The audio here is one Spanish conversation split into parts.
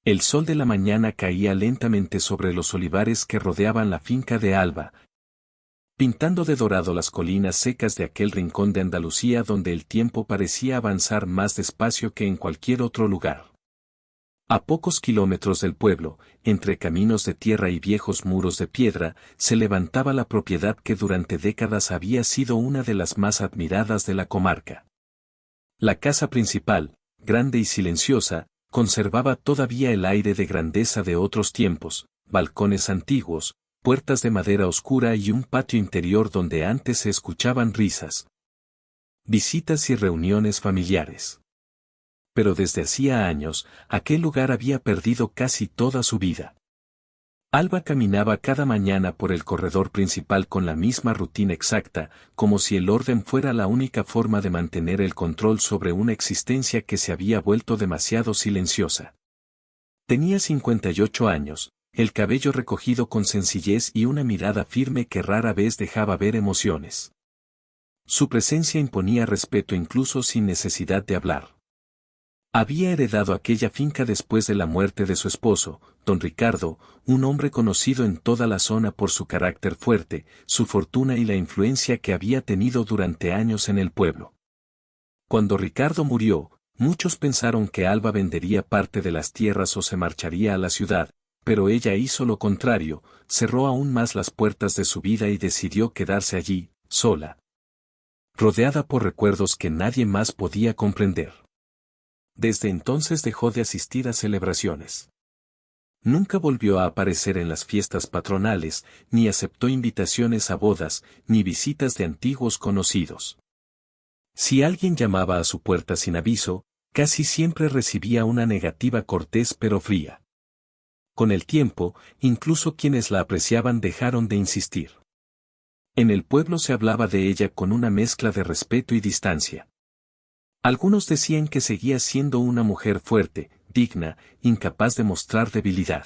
El sol de la mañana caía lentamente sobre los olivares que rodeaban la finca de Alba, pintando de dorado las colinas secas de aquel rincón de Andalucía donde el tiempo parecía avanzar más despacio que en cualquier otro lugar. A pocos kilómetros del pueblo, entre caminos de tierra y viejos muros de piedra, se levantaba la propiedad que durante décadas había sido una de las más admiradas de la comarca. La casa principal, grande y silenciosa, conservaba todavía el aire de grandeza de otros tiempos, balcones antiguos, puertas de madera oscura y un patio interior donde antes se escuchaban risas, visitas y reuniones familiares. Pero desde hacía años, aquel lugar había perdido casi toda su vida. Alba caminaba cada mañana por el corredor principal con la misma rutina exacta, como si el orden fuera la única forma de mantener el control sobre una existencia que se había vuelto demasiado silenciosa. Tenía 58 años, el cabello recogido con sencillez y una mirada firme que rara vez dejaba ver emociones. Su presencia imponía respeto incluso sin necesidad de hablar. Había heredado aquella finca después de la muerte de su esposo, don Ricardo, un hombre conocido en toda la zona por su carácter fuerte, su fortuna y la influencia que había tenido durante años en el pueblo. Cuando Ricardo murió, muchos pensaron que Alba vendería parte de las tierras o se marcharía a la ciudad, pero ella hizo lo contrario, cerró aún más las puertas de su vida y decidió quedarse allí, sola, rodeada por recuerdos que nadie más podía comprender. Desde entonces dejó de asistir a celebraciones. Nunca volvió a aparecer en las fiestas patronales, ni aceptó invitaciones a bodas, ni visitas de antiguos conocidos. Si alguien llamaba a su puerta sin aviso, casi siempre recibía una negativa cortés pero fría. Con el tiempo, incluso quienes la apreciaban dejaron de insistir. En el pueblo se hablaba de ella con una mezcla de respeto y distancia. Algunos decían que seguía siendo una mujer fuerte, digna, incapaz de mostrar debilidad.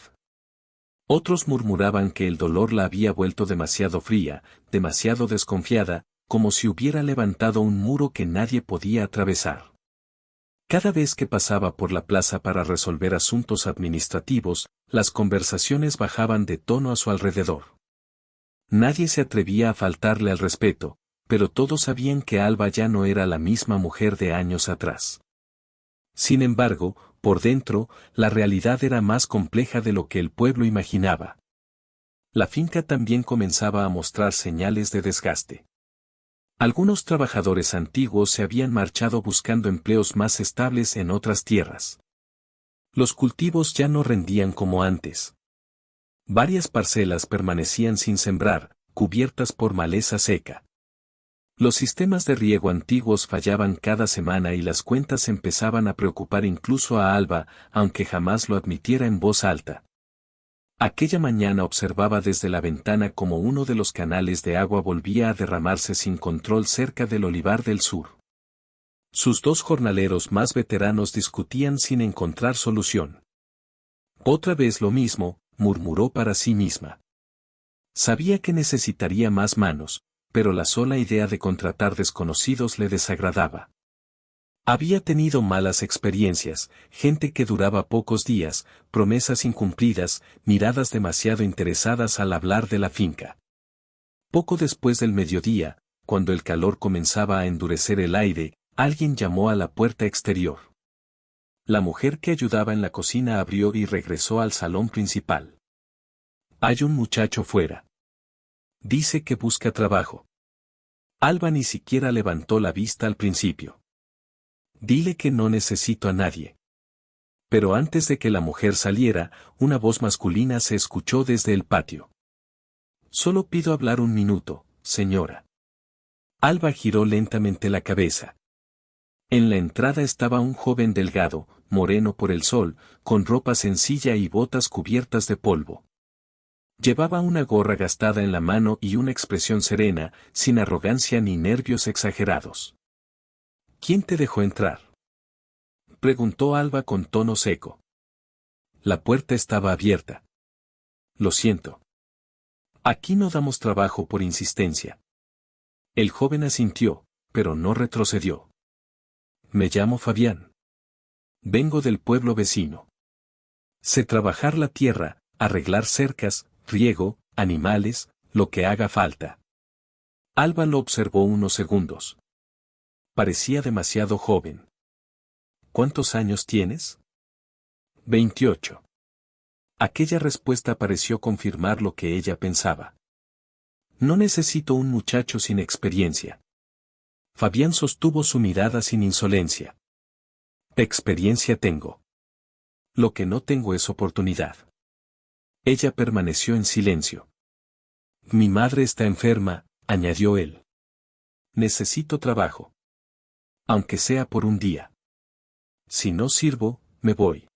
Otros murmuraban que el dolor la había vuelto demasiado fría, demasiado desconfiada, como si hubiera levantado un muro que nadie podía atravesar. Cada vez que pasaba por la plaza para resolver asuntos administrativos, las conversaciones bajaban de tono a su alrededor. Nadie se atrevía a faltarle al respeto, pero todos sabían que Alba ya no era la misma mujer de años atrás. Sin embargo, por dentro, la realidad era más compleja de lo que el pueblo imaginaba. La finca también comenzaba a mostrar señales de desgaste. Algunos trabajadores antiguos se habían marchado buscando empleos más estables en otras tierras. Los cultivos ya no rendían como antes. Varias parcelas permanecían sin sembrar, cubiertas por maleza seca. Los sistemas de riego antiguos fallaban cada semana y las cuentas empezaban a preocupar incluso a Alba, aunque jamás lo admitiera en voz alta. Aquella mañana observaba desde la ventana cómo uno de los canales de agua volvía a derramarse sin control cerca del olivar del sur. Sus dos jornaleros más veteranos discutían sin encontrar solución. Otra vez lo mismo, murmuró para sí misma. Sabía que necesitaría más manos, pero la sola idea de contratar desconocidos le desagradaba. Había tenido malas experiencias, gente que duraba pocos días, promesas incumplidas, miradas demasiado interesadas al hablar de la finca. Poco después del mediodía, cuando el calor comenzaba a endurecer el aire, alguien llamó a la puerta exterior. La mujer que ayudaba en la cocina abrió y regresó al salón principal. Hay un muchacho fuera. Dice que busca trabajo. Alba ni siquiera levantó la vista al principio. Dile que no necesito a nadie. Pero antes de que la mujer saliera, una voz masculina se escuchó desde el patio. Solo pido hablar un minuto, señora. Alba giró lentamente la cabeza. En la entrada estaba un joven delgado, moreno por el sol, con ropa sencilla y botas cubiertas de polvo. Llevaba una gorra gastada en la mano y una expresión serena, sin arrogancia ni nervios exagerados. ¿Quién te dejó entrar?, preguntó Alba con tono seco. La puerta estaba abierta. Lo siento. Aquí no damos trabajo por insistencia. El joven asintió, pero no retrocedió. Me llamo Fabián. Vengo del pueblo vecino. Sé trabajar la tierra, arreglar cercas, riego, animales, lo que haga falta. Alba lo observó unos segundos. Parecía demasiado joven. ¿Cuántos años tienes? 28. Aquella respuesta pareció confirmar lo que ella pensaba. No necesito un muchacho sin experiencia. Fabián sostuvo su mirada sin insolencia. Experiencia tengo. Lo que no tengo es oportunidad. Ella permaneció en silencio. Mi madre está enferma, añadió él. Necesito trabajo. Aunque sea por un día. Si no sirvo, me voy.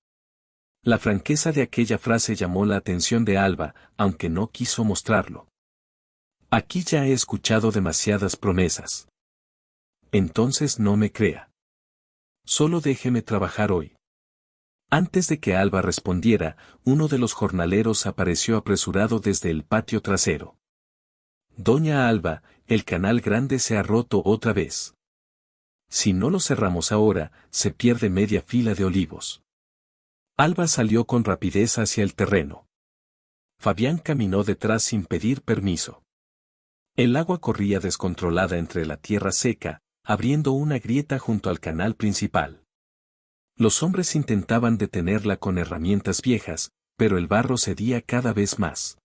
La franqueza de aquella frase llamó la atención de Alba, aunque no quiso mostrarlo. Aquí ya he escuchado demasiadas promesas. Entonces no me crea. Solo déjeme trabajar hoy. Antes de que Alba respondiera, uno de los jornaleros apareció apresurado desde el patio trasero. Doña Alba, el canal grande se ha roto otra vez. Si no lo cerramos ahora, se pierde media fila de olivos. Alba salió con rapidez hacia el terreno. Fabián caminó detrás sin pedir permiso. El agua corría descontrolada entre la tierra seca, abriendo una grieta junto al canal principal. Los hombres intentaban detenerla con herramientas viejas, pero el barro cedía cada vez más.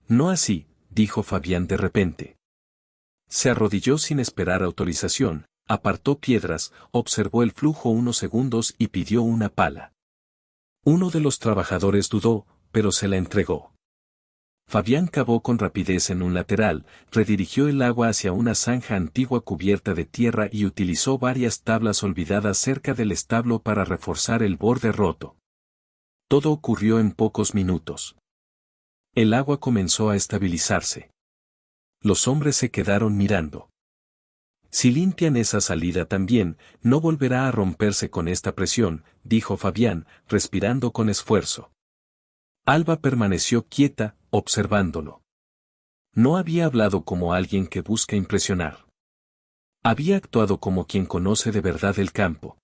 No así, dijo Fabián de repente. Se arrodilló sin esperar autorización, apartó piedras, observó el flujo unos segundos y pidió una pala. Uno de los trabajadores dudó, pero se la entregó. Fabián cavó con rapidez en un lateral, redirigió el agua hacia una zanja antigua cubierta de tierra y utilizó varias tablas olvidadas cerca del establo para reforzar el borde roto. Todo ocurrió en pocos minutos. El agua comenzó a estabilizarse. Los hombres se quedaron mirando. Si limpian esa salida también, no volverá a romperse con esta presión, dijo Fabián, respirando con esfuerzo. Alba permaneció quieta, observándolo. No había hablado como alguien que busca impresionar. Había actuado como quien conoce de verdad el campo.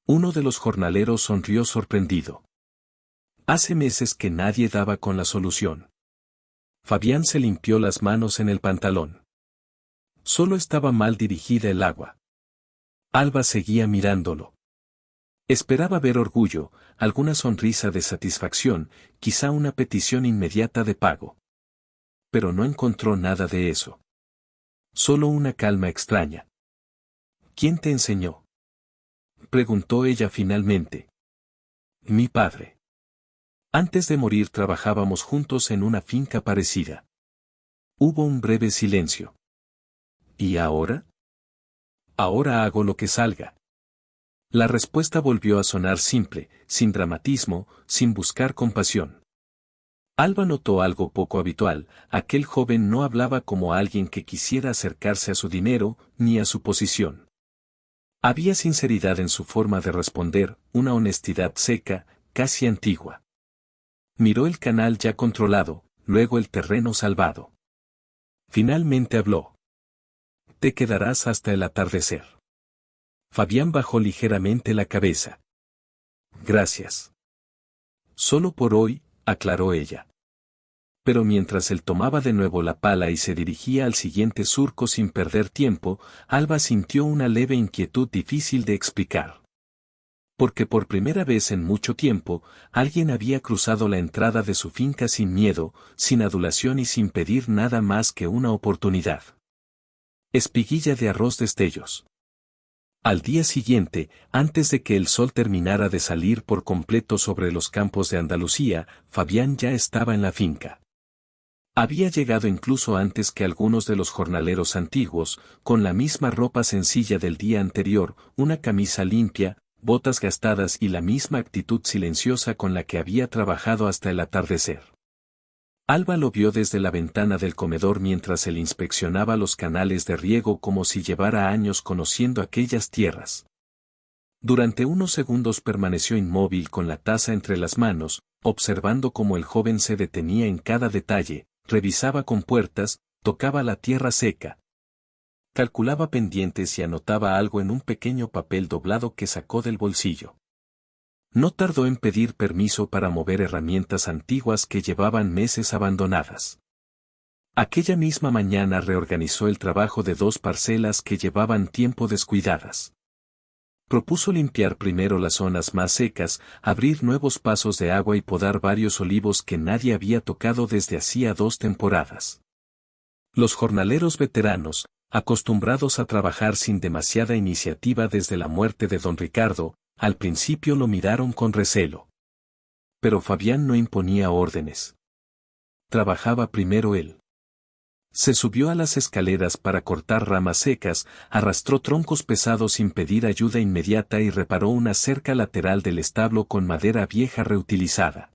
Uno de los jornaleros sonrió sorprendido. Hace meses que nadie daba con la solución. Fabián se limpió las manos en el pantalón. Solo estaba mal dirigida el agua. Alba seguía mirándolo. Esperaba ver orgullo, alguna sonrisa de satisfacción, quizá una petición inmediata de pago. Pero no encontró nada de eso. Solo una calma extraña. ¿Quién te enseñó? Preguntó ella finalmente. Mi padre. Antes de morir trabajábamos juntos en una finca parecida. Hubo un breve silencio. ¿Y ahora? Ahora hago lo que salga. La respuesta volvió a sonar simple, sin dramatismo, sin buscar compasión. Alba notó algo poco habitual, aquel joven no hablaba como alguien que quisiera acercarse a su dinero, ni a su posición. Había sinceridad en su forma de responder, una honestidad seca, casi antigua. Miró el canal ya controlado, luego el terreno salvado. Finalmente habló. Te quedarás hasta el atardecer. Fabián bajó ligeramente la cabeza. Gracias. Solo por hoy, aclaró ella. Pero mientras él tomaba de nuevo la pala y se dirigía al siguiente surco sin perder tiempo, Alba sintió una leve inquietud difícil de explicar. Porque por primera vez en mucho tiempo, alguien había cruzado la entrada de su finca sin miedo, sin adulación y sin pedir nada más que una oportunidad. Espiguilla de arroz destellos. Al día siguiente, antes de que el sol terminara de salir por completo sobre los campos de Andalucía, Fabián ya estaba en la finca. Había llegado incluso antes que algunos de los jornaleros antiguos, con la misma ropa sencilla del día anterior, una camisa limpia, botas gastadas y la misma actitud silenciosa con la que había trabajado hasta el atardecer. Alba lo vio desde la ventana del comedor mientras él inspeccionaba los canales de riego como si llevara años conociendo aquellas tierras. Durante unos segundos permaneció inmóvil con la taza entre las manos, observando cómo el joven se detenía en cada detalle, revisaba compuertas, tocaba la tierra seca. Calculaba pendientes y anotaba algo en un pequeño papel doblado que sacó del bolsillo. No tardó en pedir permiso para mover herramientas antiguas que llevaban meses abandonadas. Aquella misma mañana reorganizó el trabajo de 2 parcelas que llevaban tiempo descuidadas. Propuso limpiar primero las zonas más secas, abrir nuevos pasos de agua y podar varios olivos que nadie había tocado desde hacía 2 temporadas. Los jornaleros veteranos, acostumbrados a trabajar sin demasiada iniciativa desde la muerte de don Ricardo, al principio lo miraron con recelo. Pero Fabián no imponía órdenes. Trabajaba primero él. Se subió a las escaleras para cortar ramas secas, arrastró troncos pesados sin pedir ayuda inmediata y reparó una cerca lateral del establo con madera vieja reutilizada.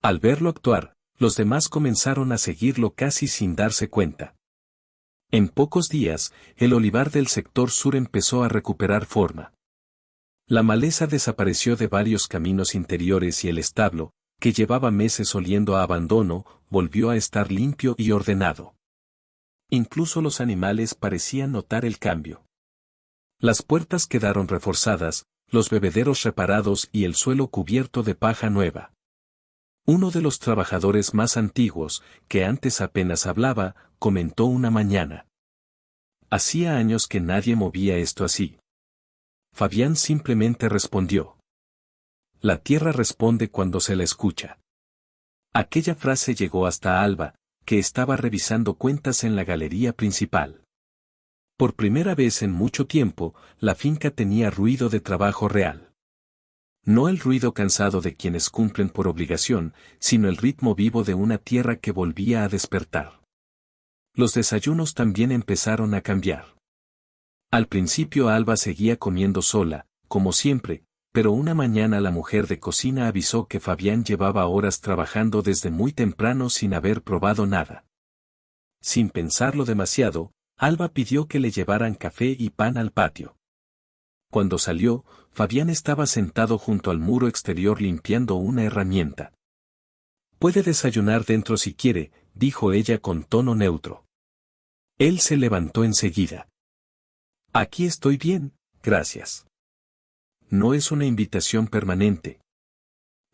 Al verlo actuar, los demás comenzaron a seguirlo casi sin darse cuenta. En pocos días, el olivar del sector sur empezó a recuperar forma. La maleza desapareció de varios caminos interiores y el establo, que llevaba meses oliendo a abandono, volvió a estar limpio y ordenado. Incluso los animales parecían notar el cambio. Las puertas quedaron reforzadas, los bebederos reparados y el suelo cubierto de paja nueva. Uno de los trabajadores más antiguos, que antes apenas hablaba, comentó una mañana: hacía años que nadie movía esto así. Fabián simplemente respondió: la tierra responde cuando se la escucha. Aquella frase llegó hasta Alba, que estaba revisando cuentas en la galería principal. Por primera vez en mucho tiempo, la finca tenía ruido de trabajo real. No el ruido cansado de quienes cumplen por obligación, sino el ritmo vivo de una tierra que volvía a despertar. Los desayunos también empezaron a cambiar. Al principio Alba seguía comiendo sola, como siempre, pero una mañana la mujer de cocina avisó que Fabián llevaba horas trabajando desde muy temprano sin haber probado nada. Sin pensarlo demasiado, Alba pidió que le llevaran café y pan al patio. Cuando salió, Fabián estaba sentado junto al muro exterior limpiando una herramienta. «Puede desayunar dentro si quiere», dijo ella con tono neutro. Él se levantó enseguida. «Aquí estoy bien, gracias». No es una invitación permanente.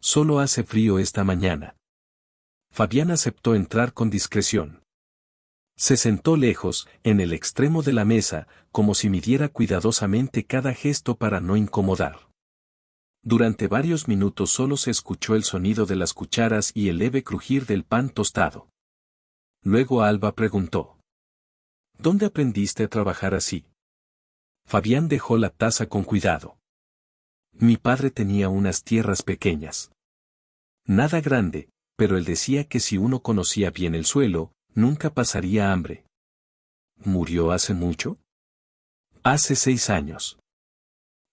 Solo hace frío esta mañana. Fabián aceptó entrar con discreción. Se sentó lejos, en el extremo de la mesa, como si midiera cuidadosamente cada gesto para no incomodar. Durante varios minutos solo se escuchó el sonido de las cucharas y el leve crujir del pan tostado. Luego Alba preguntó: ¿dónde aprendiste a trabajar así? Fabián dejó la taza con cuidado. Mi padre tenía unas tierras pequeñas. Nada grande, pero él decía que si uno conocía bien el suelo, nunca pasaría hambre. ¿Murió hace mucho? Hace 6 años.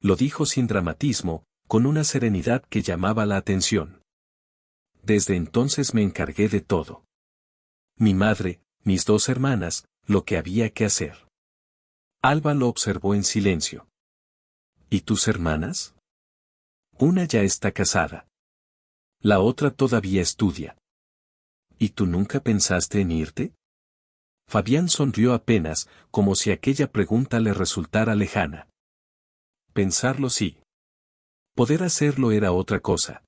Lo dijo sin dramatismo, con una serenidad que llamaba la atención. Desde entonces me encargué de todo. Mi madre, mis 2 hermanas, lo que había que hacer. Alba lo observó en silencio. ¿Y tus hermanas? Una ya está casada. La otra todavía estudia. ¿Y tú nunca pensaste en irte? Fabián sonrió apenas, como si aquella pregunta le resultara lejana. Pensarlo sí. Poder hacerlo era otra cosa.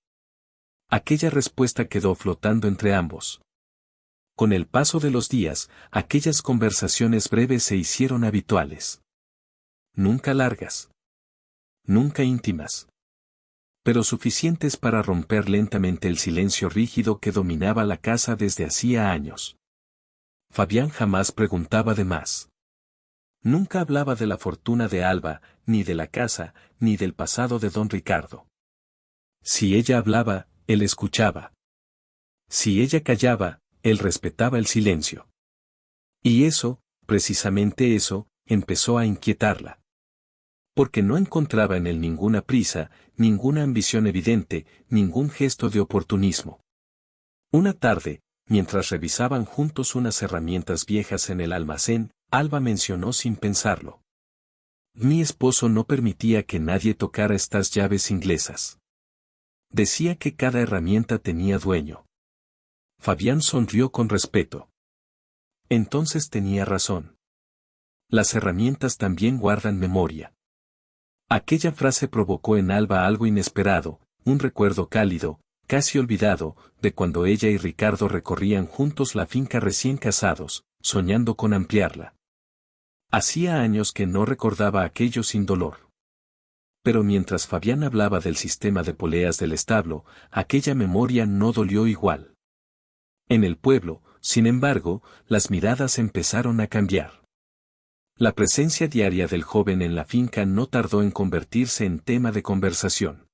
Aquella respuesta quedó flotando entre ambos. Con el paso de los días, aquellas conversaciones breves se hicieron habituales. Nunca largas. Nunca íntimas. Pero suficientes para romper lentamente el silencio rígido que dominaba la casa desde hacía años. Fabián jamás preguntaba de más. Nunca hablaba de la fortuna de Alba, ni de la casa, ni del pasado de don Ricardo. Si ella hablaba, él escuchaba. Si ella callaba, él respetaba el silencio. Y eso, precisamente eso, empezó a inquietarla. Porque no encontraba en él ninguna prisa, ninguna ambición evidente, ningún gesto de oportunismo. Una tarde, mientras revisaban juntos unas herramientas viejas en el almacén, Alba mencionó sin pensarlo: mi esposo no permitía que nadie tocara estas llaves inglesas. Decía que cada herramienta tenía dueño. Fabián sonrió con respeto. Entonces tenía razón. Las herramientas también guardan memoria. Aquella frase provocó en Alba algo inesperado, un recuerdo cálido, casi olvidado, de cuando ella y Ricardo recorrían juntos la finca recién casados, soñando con ampliarla. Hacía años que no recordaba aquello sin dolor. Pero mientras Fabián hablaba del sistema de poleas del establo, aquella memoria no dolió igual. En el pueblo, sin embargo, las miradas empezaron a cambiar. La presencia diaria del joven en la finca no tardó en convertirse en tema de conversación.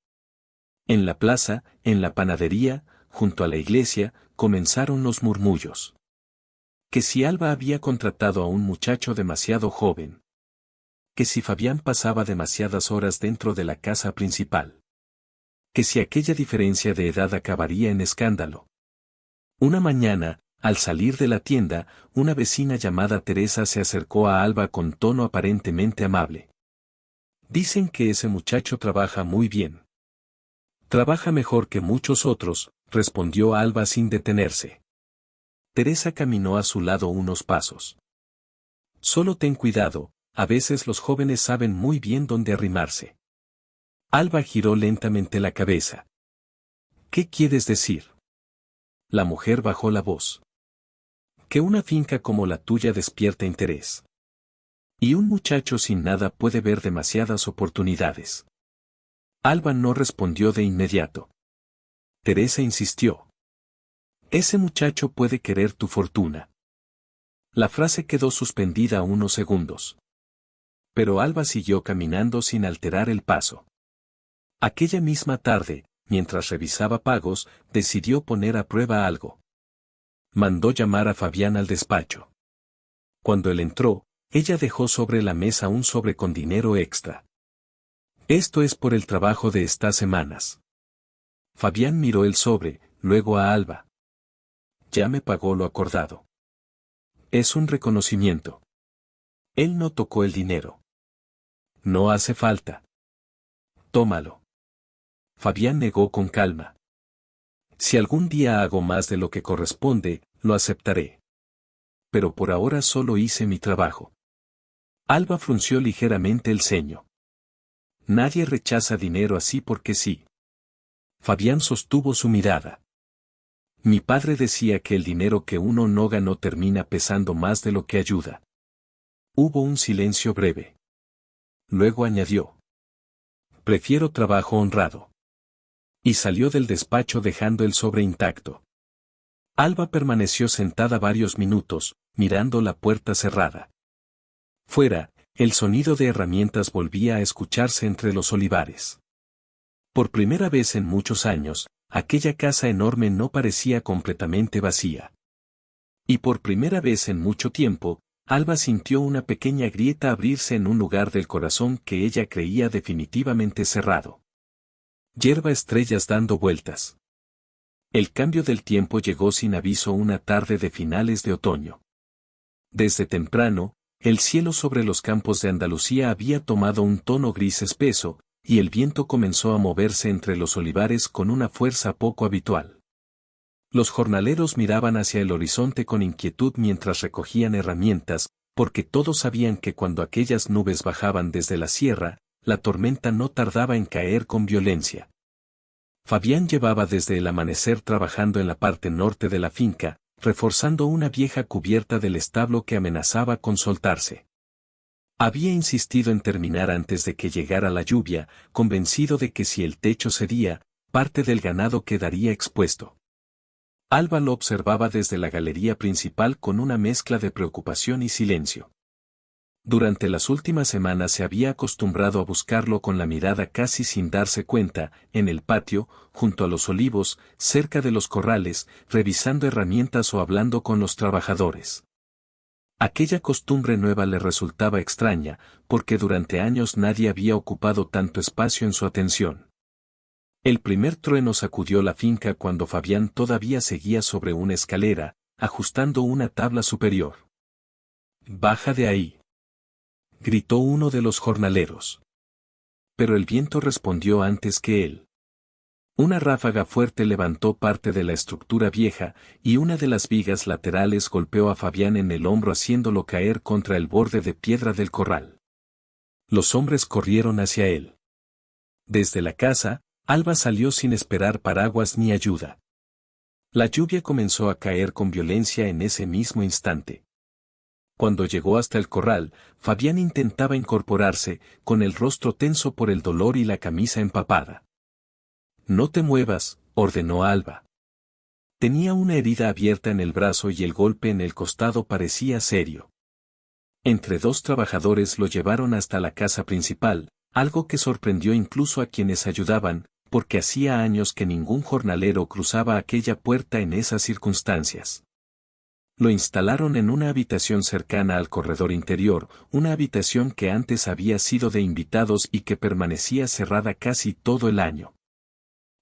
En la plaza, en la panadería, junto a la iglesia, comenzaron los murmullos. Que si Alba había contratado a un muchacho demasiado joven. Que si Fabián pasaba demasiadas horas dentro de la casa principal. Que si aquella diferencia de edad acabaría en escándalo. Una mañana, al salir de la tienda, una vecina llamada Teresa se acercó a Alba con tono aparentemente amable. Dicen que ese muchacho trabaja muy bien. Trabaja mejor que muchos otros, respondió Alba sin detenerse. Teresa caminó a su lado unos pasos. Solo ten cuidado, a veces los jóvenes saben muy bien dónde arrimarse. Alba giró lentamente la cabeza. ¿Qué quieres decir? La mujer bajó la voz. Que una finca como la tuya despierta interés. Y un muchacho sin nada puede ver demasiadas oportunidades. Alba no respondió de inmediato. Teresa insistió. Ese muchacho puede querer tu fortuna. La frase quedó suspendida unos segundos. Pero Alba siguió caminando sin alterar el paso. Aquella misma tarde, mientras revisaba pagos, decidió poner a prueba algo. Mandó llamar a Fabián al despacho. Cuando él entró, ella dejó sobre la mesa un sobre con dinero extra. Esto es por el trabajo de estas semanas. Fabián miró el sobre, luego a Alba. Ya me pagó lo acordado. Es un reconocimiento. Él no tocó el dinero. No hace falta. Tómalo. Fabián negó con calma. Si algún día hago más de lo que corresponde, lo aceptaré. Pero por ahora solo hice mi trabajo. Alba frunció ligeramente el ceño. Nadie rechaza dinero así porque sí. Fabián sostuvo su mirada. Mi padre decía que el dinero que uno no ganó termina pesando más de lo que ayuda. Hubo un silencio breve. Luego añadió. Prefiero trabajo honrado. Y salió del despacho dejando el sobre intacto. Alba permaneció sentada varios minutos, mirando la puerta cerrada. Fuera, el sonido de herramientas volvía a escucharse entre los olivares. Por primera vez en muchos años, aquella casa enorme no parecía completamente vacía. Y por primera vez en mucho tiempo, Alba sintió una pequeña grieta abrirse en un lugar del corazón que ella creía definitivamente cerrado. Hierba estrellas dando vueltas. El cambio del tiempo llegó sin aviso una tarde de finales de otoño. Desde temprano, el cielo sobre los campos de Andalucía había tomado un tono gris espeso, y el viento comenzó a moverse entre los olivares con una fuerza poco habitual. Los jornaleros miraban hacia el horizonte con inquietud mientras recogían herramientas, porque todos sabían que cuando aquellas nubes bajaban desde la sierra, la tormenta no tardaba en caer con violencia. Fabián llevaba desde el amanecer trabajando en la parte norte de la finca, reforzando una vieja cubierta del establo que amenazaba con soltarse. Había insistido en terminar antes de que llegara la lluvia, convencido de que si el techo cedía, parte del ganado quedaría expuesto. Alba lo observaba desde la galería principal con una mezcla de preocupación y silencio. Durante las últimas semanas se había acostumbrado a buscarlo con la mirada casi sin darse cuenta, en el patio, junto a los olivos, cerca de los corrales, revisando herramientas o hablando con los trabajadores. Aquella costumbre nueva le resultaba extraña, porque durante años nadie había ocupado tanto espacio en su atención. El primer trueno sacudió la finca cuando Fabián todavía seguía sobre una escalera, ajustando una tabla superior. «Baja de ahí», gritó uno de los jornaleros. Pero el viento respondió antes que él. Una ráfaga fuerte levantó parte de la estructura vieja, y una de las vigas laterales golpeó a Fabián en el hombro haciéndolo caer contra el borde de piedra del corral. Los hombres corrieron hacia él. Desde la casa, Alba salió sin esperar paraguas ni ayuda. La lluvia comenzó a caer con violencia en ese mismo instante. Cuando llegó hasta el corral, Fabián intentaba incorporarse, con el rostro tenso por el dolor y la camisa empapada. «No te muevas», ordenó Alba. Tenía una herida abierta en el brazo y el golpe en el costado parecía serio. Entre dos trabajadores lo llevaron hasta la casa principal, algo que sorprendió incluso a quienes ayudaban, porque hacía años que ningún jornalero cruzaba aquella puerta en esas circunstancias. Lo instalaron en una habitación cercana al corredor interior, una habitación que antes había sido de invitados y que permanecía cerrada casi todo el año.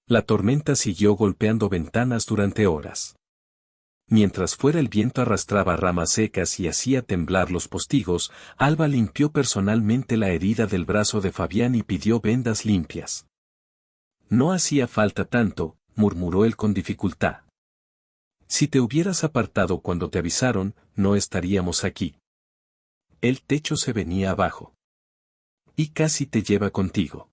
La tormenta siguió golpeando ventanas durante horas. Mientras fuera el viento arrastraba ramas secas y hacía temblar los postigos, Alba limpió personalmente la herida del brazo de Fabián y pidió vendas limpias. «No hacía falta tanto», murmuró él con dificultad. «Si te hubieras apartado cuando te avisaron, no estaríamos aquí». El techo se venía abajo. «Y casi te lleva contigo».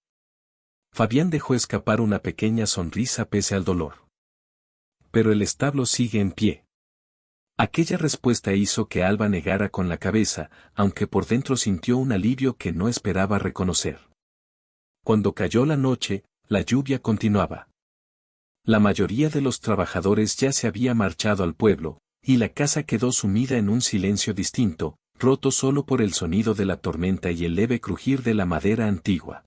Fabián dejó escapar una pequeña sonrisa pese al dolor. «Pero el establo sigue en pie». Aquella respuesta hizo que Alba negara con la cabeza, aunque por dentro sintió un alivio que no esperaba reconocer. Cuando cayó la noche, la lluvia continuaba. La mayoría de los trabajadores ya se había marchado al pueblo, y la casa quedó sumida en un silencio distinto, roto solo por el sonido de la tormenta y el leve crujir de la madera antigua.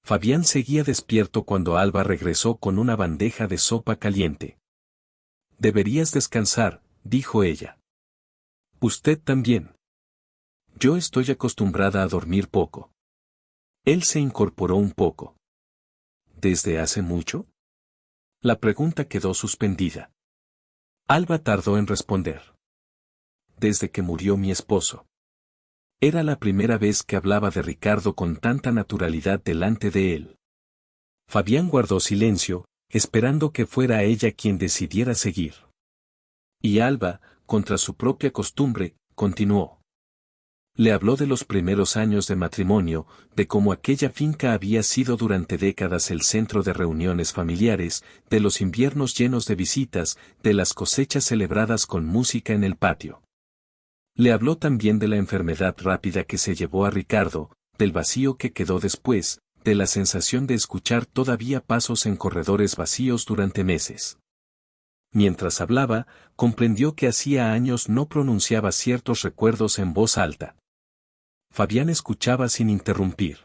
Fabián seguía despierto cuando Alba regresó con una bandeja de sopa caliente. «Deberías descansar», dijo ella. «Usted también». «Yo estoy acostumbrada a dormir poco». Él se incorporó un poco. «¿Desde hace mucho?». La pregunta quedó suspendida. Alba tardó en responder. «Desde que murió mi esposo». Era la primera vez que hablaba de Ricardo con tanta naturalidad delante de él. Fabián guardó silencio, esperando que fuera ella quien decidiera seguir. Y Alba, contra su propia costumbre, continuó. Le habló de los primeros años de matrimonio, de cómo aquella finca había sido durante décadas el centro de reuniones familiares, de los inviernos llenos de visitas, de las cosechas celebradas con música en el patio. Le habló también de la enfermedad rápida que se llevó a Ricardo, del vacío que quedó después, de la sensación de escuchar todavía pasos en corredores vacíos durante meses. Mientras hablaba, comprendió que hacía años no pronunciaba ciertos recuerdos en voz alta. Fabián escuchaba sin interrumpir.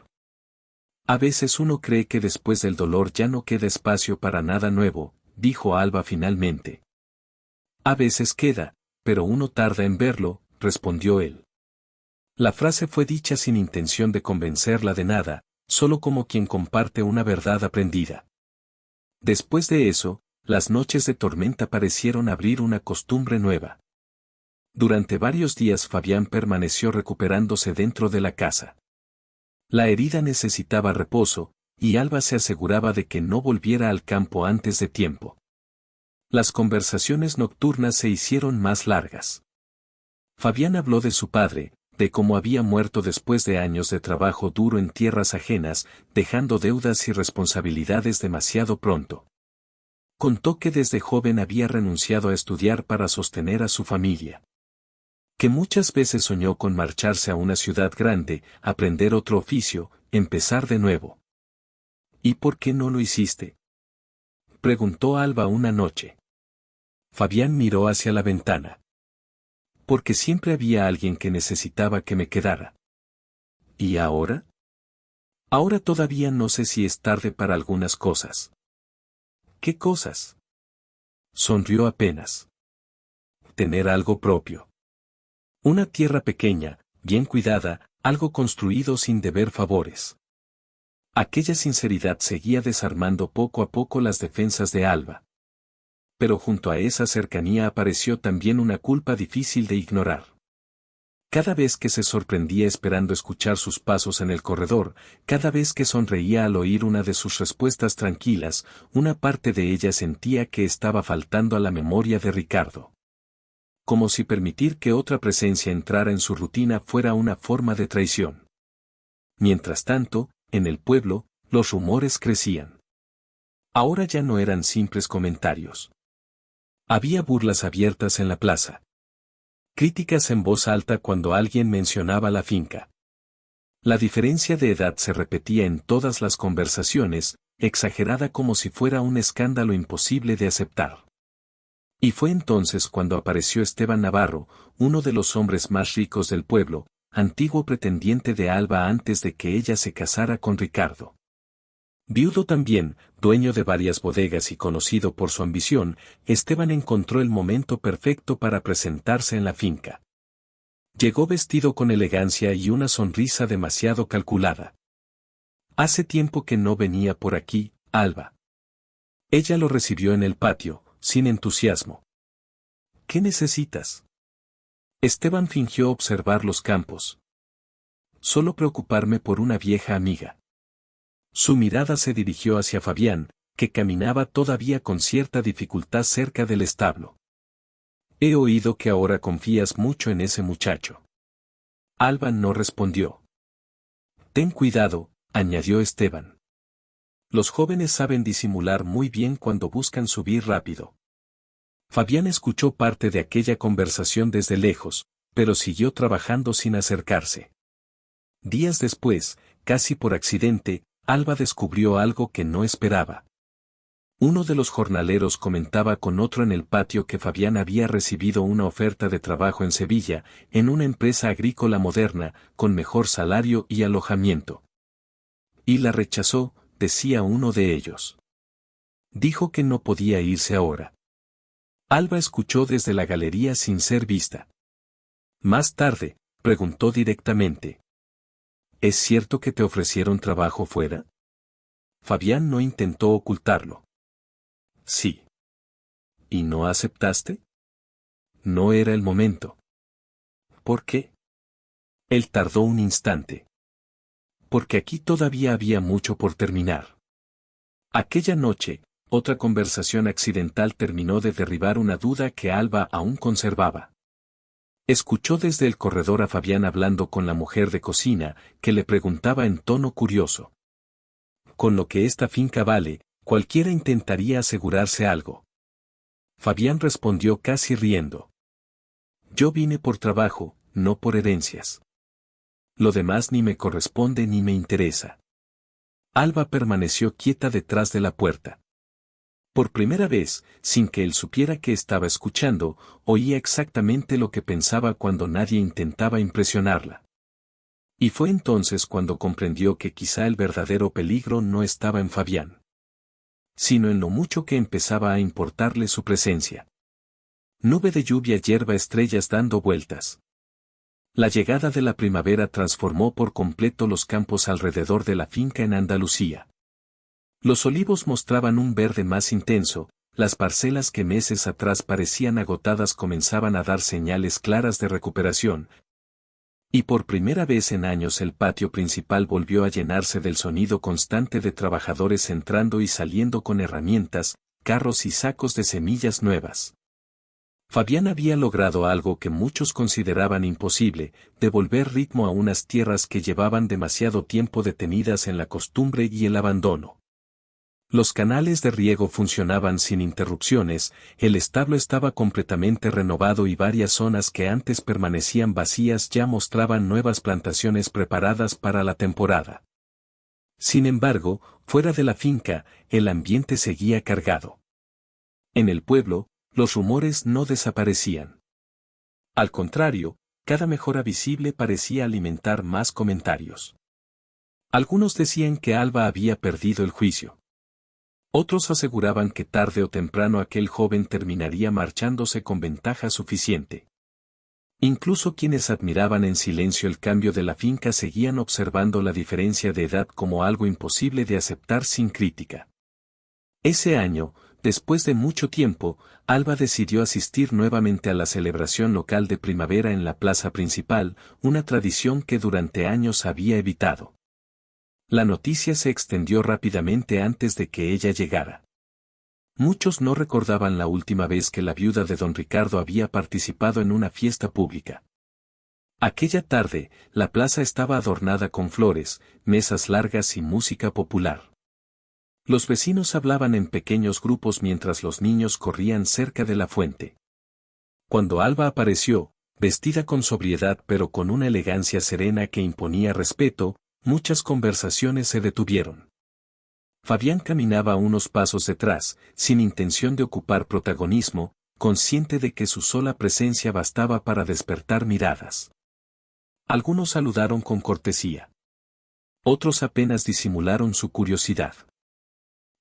«A veces uno cree que después del dolor ya no queda espacio para nada nuevo», dijo Alba finalmente. «A veces queda, pero uno tarda en verlo», respondió él. La frase fue dicha sin intención de convencerla de nada, solo como quien comparte una verdad aprendida. Después de eso, las noches de tormenta parecieron abrir una costumbre nueva. Durante varios días Fabián permaneció recuperándose dentro de la casa. La herida necesitaba reposo, y Alba se aseguraba de que no volviera al campo antes de tiempo. Las conversaciones nocturnas se hicieron más largas. Fabián habló de su padre, de cómo había muerto después de años de trabajo duro en tierras ajenas, dejando deudas y responsabilidades demasiado pronto. Contó que desde joven había renunciado a estudiar para sostener a su familia. Que muchas veces soñó con marcharse a una ciudad grande, aprender otro oficio, empezar de nuevo. «¿Y por qué no lo hiciste?», preguntó Alba una noche. Fabián miró hacia la ventana. «Porque siempre había alguien que necesitaba que me quedara». «¿Y ahora?». «Ahora todavía no sé si es tarde para algunas cosas». «¿Qué cosas?». Sonrió apenas. «Tener algo propio. Una tierra pequeña, bien cuidada, algo construido sin deber favores». Aquella sinceridad seguía desarmando poco a poco las defensas de Alba. Pero junto a esa cercanía apareció también una culpa difícil de ignorar. Cada vez que se sorprendía esperando escuchar sus pasos en el corredor, cada vez que sonreía al oír una de sus respuestas tranquilas, una parte de ella sentía que estaba faltando a la memoria de Ricardo. Como si permitir que otra presencia entrara en su rutina fuera una forma de traición. Mientras tanto, en el pueblo, los rumores crecían. Ahora ya no eran simples comentarios. Había burlas abiertas en la plaza. Críticas en voz alta cuando alguien mencionaba la finca. La diferencia de edad se repetía en todas las conversaciones, exagerada como si fuera un escándalo imposible de aceptar. Y fue entonces cuando apareció Esteban Navarro, uno de los hombres más ricos del pueblo, antiguo pretendiente de Alba antes de que ella se casara con Ricardo. Viudo también, dueño de varias bodegas y conocido por su ambición, Esteban encontró el momento perfecto para presentarse en la finca. Llegó vestido con elegancia y una sonrisa demasiado calculada. Hace tiempo que no venía por aquí, Alba. Ella lo recibió en el patio, sin entusiasmo. ¿Qué necesitas? Esteban fingió observar los campos. Solo preocuparme por una vieja amiga. Su mirada se dirigió hacia Fabián, que caminaba todavía con cierta dificultad cerca del establo. He oído que ahora confías mucho en ese muchacho. Alba no respondió. Ten cuidado, añadió Esteban. Los jóvenes saben disimular muy bien cuando buscan subir rápido. Fabián escuchó parte de aquella conversación desde lejos, pero siguió trabajando sin acercarse. Días después, casi por accidente, Alba descubrió algo que no esperaba. Uno de los jornaleros comentaba con otro en el patio que Fabián había recibido una oferta de trabajo en Sevilla, en una empresa agrícola moderna, con mejor salario y alojamiento. Y la rechazó, decía uno de ellos. Dijo que no podía irse ahora. Alba escuchó desde la galería sin ser vista. Más tarde, preguntó directamente. ¿Es cierto que te ofrecieron trabajo fuera? Fabián no intentó ocultarlo. Sí. ¿Y no aceptaste? No era el momento. ¿Por qué? Él tardó un instante. Porque aquí todavía había mucho por terminar. Aquella noche, otra conversación accidental terminó de derribar una duda que Alba aún conservaba. Escuchó desde el corredor a Fabián hablando con la mujer de cocina, que le preguntaba en tono curioso. Con lo que esta finca vale, cualquiera intentaría asegurarse algo. Fabián respondió casi riendo. Yo vine por trabajo, no por herencias. Lo demás ni me corresponde ni me interesa. Alba permaneció quieta detrás de la puerta. Por primera vez, sin que él supiera que estaba escuchando, oía exactamente lo que pensaba cuando nadie intentaba impresionarla. Y fue entonces cuando comprendió que quizá el verdadero peligro no estaba en Fabián, sino en lo mucho que empezaba a importarle su presencia. Nube de lluvia, hierba, estrellas dando vueltas. La llegada de la primavera transformó por completo los campos alrededor de la finca en Andalucía. Los olivos mostraban un verde más intenso, las parcelas que meses atrás parecían agotadas comenzaban a dar señales claras de recuperación. Y por primera vez en años el patio principal volvió a llenarse del sonido constante de trabajadores entrando y saliendo con herramientas, carros y sacos de semillas nuevas. Fabián había logrado algo que muchos consideraban imposible, devolver ritmo a unas tierras que llevaban demasiado tiempo detenidas en la costumbre y el abandono. Los canales de riego funcionaban sin interrupciones, el establo estaba completamente renovado y varias zonas que antes permanecían vacías ya mostraban nuevas plantaciones preparadas para la temporada. Sin embargo, fuera de la finca, el ambiente seguía cargado. En el pueblo, los rumores no desaparecían. Al contrario, cada mejora visible parecía alimentar más comentarios. Algunos decían que Alba había perdido el juicio. Otros aseguraban que tarde o temprano aquel joven terminaría marchándose con ventaja suficiente. Incluso quienes admiraban en silencio el cambio de la finca seguían observando la diferencia de edad como algo imposible de aceptar sin crítica. Ese año, después de mucho tiempo, Alba decidió asistir nuevamente a la celebración local de primavera en la plaza principal, una tradición que durante años había evitado. La noticia se extendió rápidamente antes de que ella llegara. Muchos no recordaban la última vez que la viuda de don Ricardo había participado en una fiesta pública. Aquella tarde, la plaza estaba adornada con flores, mesas largas y música popular. Los vecinos hablaban en pequeños grupos mientras los niños corrían cerca de la fuente. Cuando Alba apareció, vestida con sobriedad pero con una elegancia serena que imponía respeto, muchas conversaciones se detuvieron. Fabián caminaba unos pasos detrás, sin intención de ocupar protagonismo, consciente de que su sola presencia bastaba para despertar miradas. Algunos saludaron con cortesía. Otros apenas disimularon su curiosidad.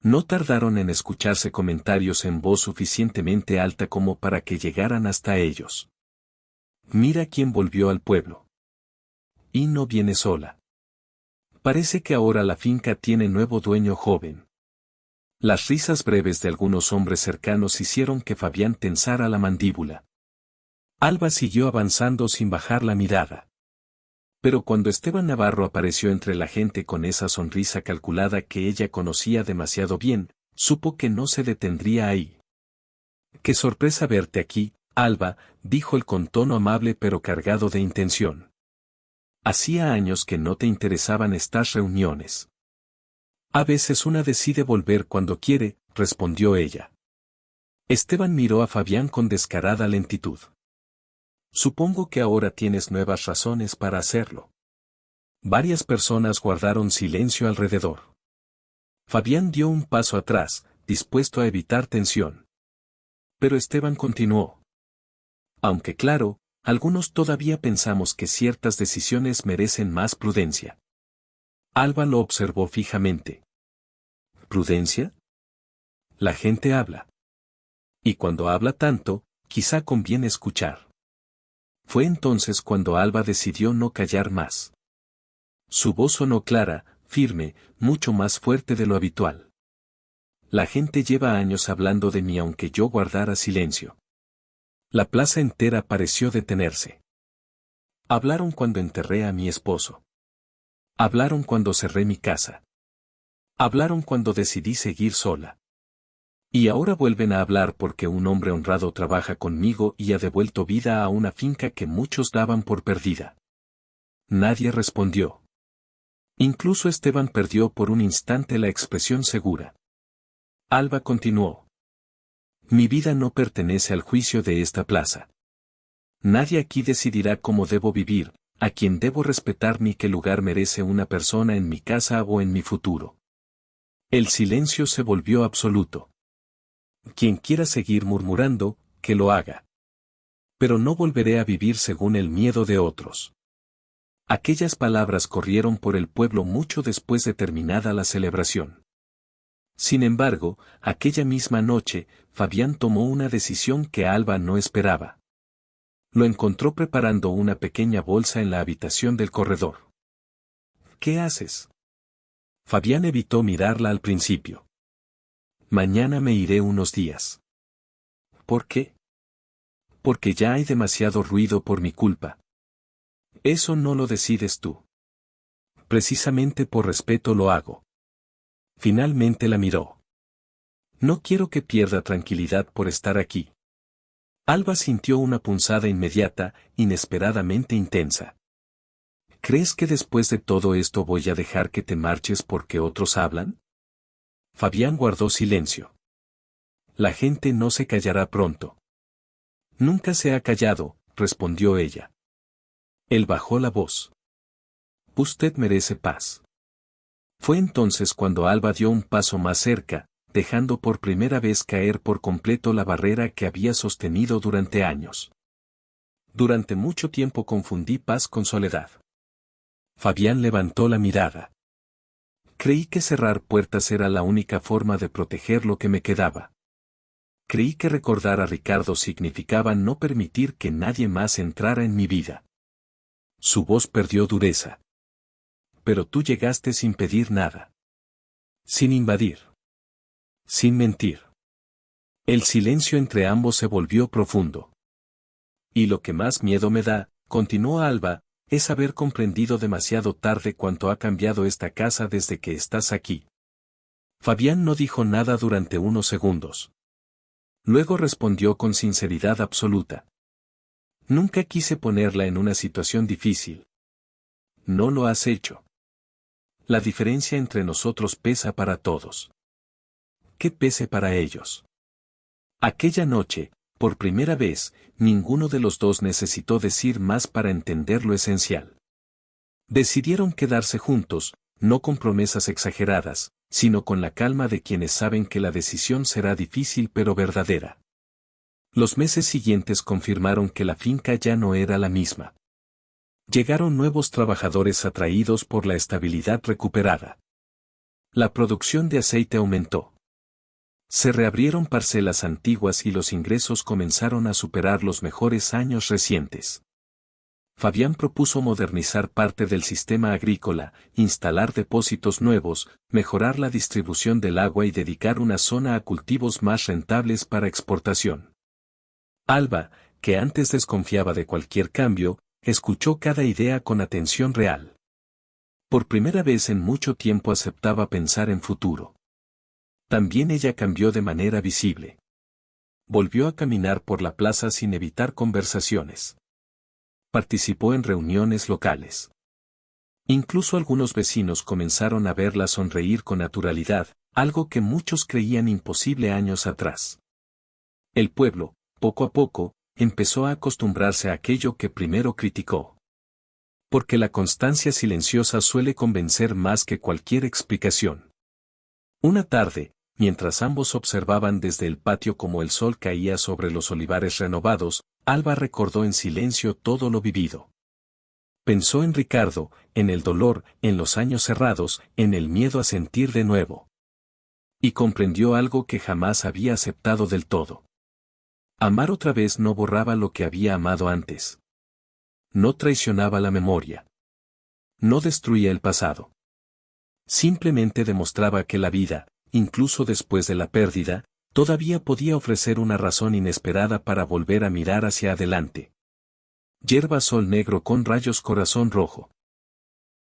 No tardaron en escucharse comentarios en voz suficientemente alta como para que llegaran hasta ellos. Mira quién volvió al pueblo. Y no viene sola. Parece que ahora la finca tiene nuevo dueño joven. Las risas breves de algunos hombres cercanos hicieron que Fabián tensara la mandíbula. Alba siguió avanzando sin bajar la mirada. Pero cuando Esteban Navarro apareció entre la gente con esa sonrisa calculada que ella conocía demasiado bien, supo que no se detendría ahí. «Qué sorpresa verte aquí, Alba», dijo él con tono amable pero cargado de intención. «Hacía años que no te interesaban estas reuniones». «A veces una decide volver cuando quiere», respondió ella. Esteban miró a Fabián con descarada lentitud. «Supongo que ahora tienes nuevas razones para hacerlo». Varias personas guardaron silencio alrededor. Fabián dio un paso atrás, dispuesto a evitar tensión. Pero Esteban continuó. «Aunque claro, algunos todavía pensamos que ciertas decisiones merecen más prudencia». Alba lo observó fijamente. ¿Prudencia? La gente habla. Y cuando habla tanto, quizá conviene escuchar. Fue entonces cuando Alba decidió no callar más. Su voz sonó clara, firme, mucho más fuerte de lo habitual. La gente lleva años hablando de mí aunque yo guardara silencio. La plaza entera pareció detenerse. Hablaron cuando enterré a mi esposo. Hablaron cuando cerré mi casa. Hablaron cuando decidí seguir sola. Y ahora vuelven a hablar porque un hombre honrado trabaja conmigo y ha devuelto vida a una finca que muchos daban por perdida. Nadie respondió. Incluso Esteban perdió por un instante la expresión segura. Alba continuó. Mi vida no pertenece al juicio de esta plaza. Nadie aquí decidirá cómo debo vivir, a quién debo respetar ni qué lugar merece una persona en mi casa o en mi futuro. El silencio se volvió absoluto. Quien quiera seguir murmurando, que lo haga. Pero no volveré a vivir según el miedo de otros. Aquellas palabras corrieron por el pueblo mucho después de terminada la celebración. Sin embargo, aquella misma noche, Fabián tomó una decisión que Alba no esperaba. Lo encontró preparando una pequeña bolsa en la habitación del corredor. ¿Qué haces? Fabián evitó mirarla al principio. Mañana me iré unos días. ¿Por qué? Porque ya hay demasiado ruido por mi culpa. Eso no lo decides tú. Precisamente por respeto lo hago. Finalmente la miró. No quiero que pierda tranquilidad por estar aquí. Alba sintió una punzada inmediata, inesperadamente intensa. ¿Crees que después de todo esto voy a dejar que te marches porque otros hablan? Fabián guardó silencio. La gente no se callará pronto. Nunca se ha callado, respondió ella. Él bajó la voz. Usted merece paz. Fue entonces cuando Alba dio un paso más cerca, dejando por primera vez caer por completo la barrera que había sostenido durante años. Durante mucho tiempo confundí paz con soledad. Fabián levantó la mirada. Creí que cerrar puertas era la única forma de proteger lo que me quedaba. Creí que recordar a Ricardo significaba no permitir que nadie más entrara en mi vida. Su voz perdió dureza. Pero tú llegaste sin pedir nada. Sin invadir. Sin mentir. El silencio entre ambos se volvió profundo. Y lo que más miedo me da, continuó Alba, es haber comprendido demasiado tarde cuánto ha cambiado esta casa desde que estás aquí. Fabián no dijo nada durante unos segundos. Luego respondió con sinceridad absoluta. Nunca quise ponerla en una situación difícil. No lo has hecho. La diferencia entre nosotros pesa para todos. qué pese para ellos. Aquella noche, por primera vez, ninguno de los dos necesitó decir más para entender lo esencial. Decidieron quedarse juntos, no con promesas exageradas, sino con la calma de quienes saben que la decisión será difícil pero verdadera. Los meses siguientes confirmaron que la finca ya no era la misma. Llegaron nuevos trabajadores atraídos por la estabilidad recuperada. La producción de aceite aumentó. Se reabrieron parcelas antiguas y los ingresos comenzaron a superar los mejores años recientes. Fabián propuso modernizar parte del sistema agrícola, instalar depósitos nuevos, mejorar la distribución del agua y dedicar una zona a cultivos más rentables para exportación. Alba, que antes desconfiaba de cualquier cambio, escuchó cada idea con atención real. Por primera vez en mucho tiempo aceptaba pensar en futuro. También ella cambió de manera visible. Volvió a caminar por la plaza sin evitar conversaciones. Participó en reuniones locales. Incluso algunos vecinos comenzaron a verla sonreír con naturalidad, algo que muchos creían imposible años atrás. El pueblo, poco a poco, empezó a acostumbrarse a aquello que primero criticó. Porque la constancia silenciosa suele convencer más que cualquier explicación. Una tarde, mientras ambos observaban desde el patio cómo el sol caía sobre los olivares renovados, Alba recordó en silencio todo lo vivido. Pensó en Ricardo, en el dolor, en los años cerrados, en el miedo a sentir de nuevo. Y comprendió algo que jamás había aceptado del todo. Amar otra vez no borraba lo que había amado antes. No traicionaba la memoria. No destruía el pasado. Simplemente demostraba que la vida, incluso después de la pérdida, todavía podía ofrecer una razón inesperada para volver a mirar hacia adelante. Yerba sol negro con rayos corazón rojo.